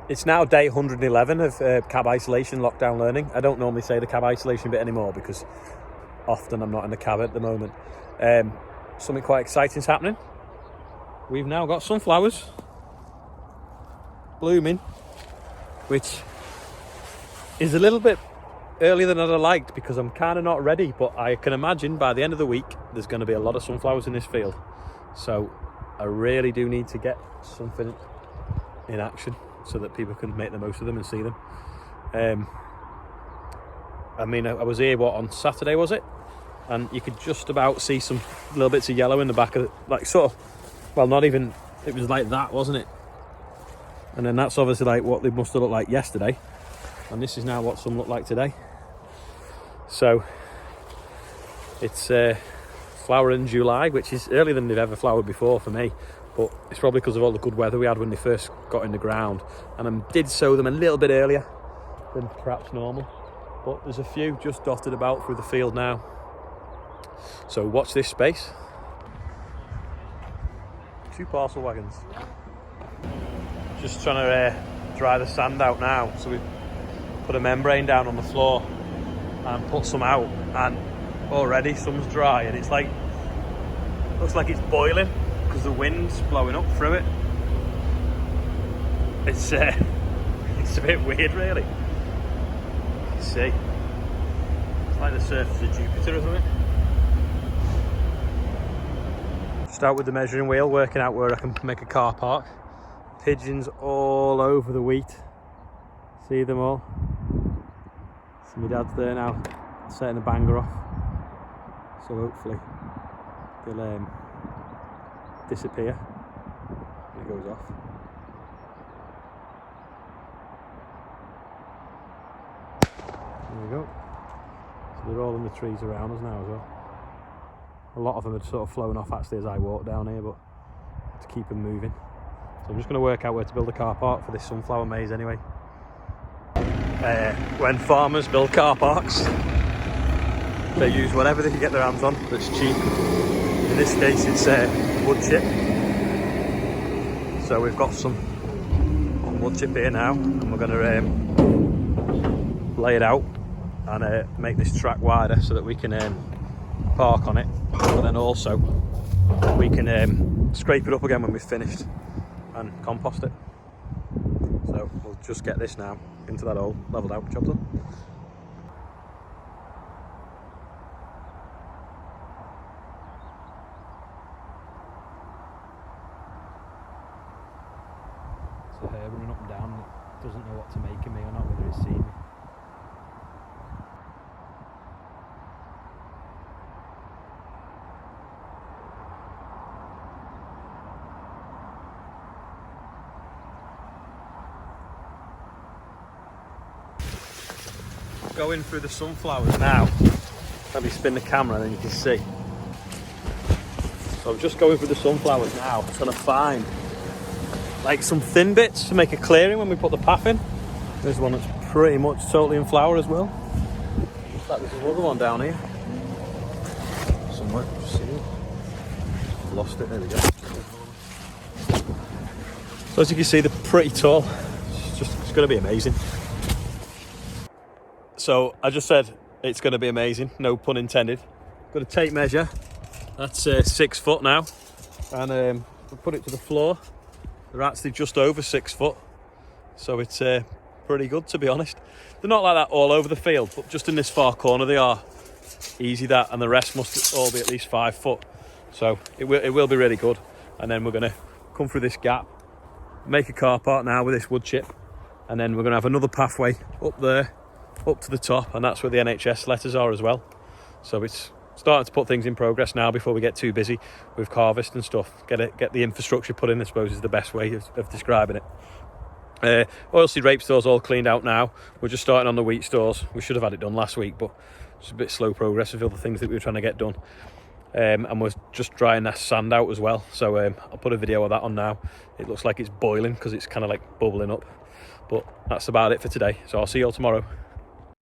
It's now day 111 of cab isolation lockdown learning. I don't normally say the cab isolation bit anymore because often I'm not in the cab at the moment. Something quite exciting's happening. We've now got sunflowers blooming, which is a little bit earlier than I'd have liked because I'm kind of not ready, but I can imagine by the end of the week there's going to be a lot of sunflowers in this field. So I really do need to get something in action so that people can make the most of them and see them. I mean, I was here, on Saturday, was it? And you could just about see some little bits of yellow in the back of it, like sort of, well, not even, it was like that, wasn't it? And then that's obviously like what they must have looked like yesterday. And this is now what some look like today. So it's flowering in July, which is earlier than they've ever flowered before for me. But it's probably because of all the good weather we had when they first got in the ground. And I did sow them a little bit earlier than perhaps normal. But there's a few just dotted about through the field now. So watch this space. 2 parcel wagons. Just trying to dry the sand out now. So we've put a membrane down on the floor and put some out. And already some's dry and it's like, looks like it's boiling, because the wind's blowing up through it. It's a bit weird, really. You can see it's like the surface of Jupiter, isn't it? Just out with the measuring wheel, working out where I can make a car park. Pigeons all over the wheat. See them all. So my dad's there now, setting the banger off. So hopefully they'll disappear when it goes off. There we go. So they're all in the trees around us now as well. A lot of them had sort of flown off actually as I walked down here, but to keep them moving. So I'm just going to work out where to build a car park for this sunflower maze anyway. When farmers build car parks, they use whatever they can get their hands on that's cheap. In this case it's wood chip. So we've got some wood chip here now, and we're going to lay it out and make this track wider so that we can park on it, but then also we can scrape it up again when we've finished and compost it. So we'll just get this now into that hole, leveled out, job done. It's a hare running up and down, and it doesn't know what to make of me or not, whether it's seen me. Going through the sunflowers now. Let me spin the camera and then you can see. So I'm just going through the sunflowers now, trying to find like some thin bits to make a clearing when we put the path in. There's one that's pretty much totally in flower as well. Looks like there's another one down here somewhere. Just see it. Lost it. There we go. So as you can see, they're pretty tall. It's going to be amazing. So I just said it's going to be amazing, no pun intended. Got a tape measure, that's 6 foot now, and we'll put it to the floor. They're actually just over 6 foot, so it's pretty good, to be honest. They're not like that all over the field, but just in this far corner they are. Easy that, and the rest must all be at least 5 foot. So it will be really good. And then we're going to come through this gap, make a car park now with this wood chip, and then we're going to have another pathway up there, up to the top, and that's where the NHS letters are as well. So it's starting to put things in progress now before we get too busy with harvest and stuff. Get the infrastructure put in, I suppose, is the best way of describing it. Oilseed rape stores all cleaned out now. We're just starting on the wheat stores. We should have had it done last week, but it's a bit slow progress with other things that we were trying to get done. And we're just drying that sand out as well. So I'll put a video of that on now. It looks like it's boiling because it's kind of like bubbling up. But that's about it for today. So I'll see you all tomorrow.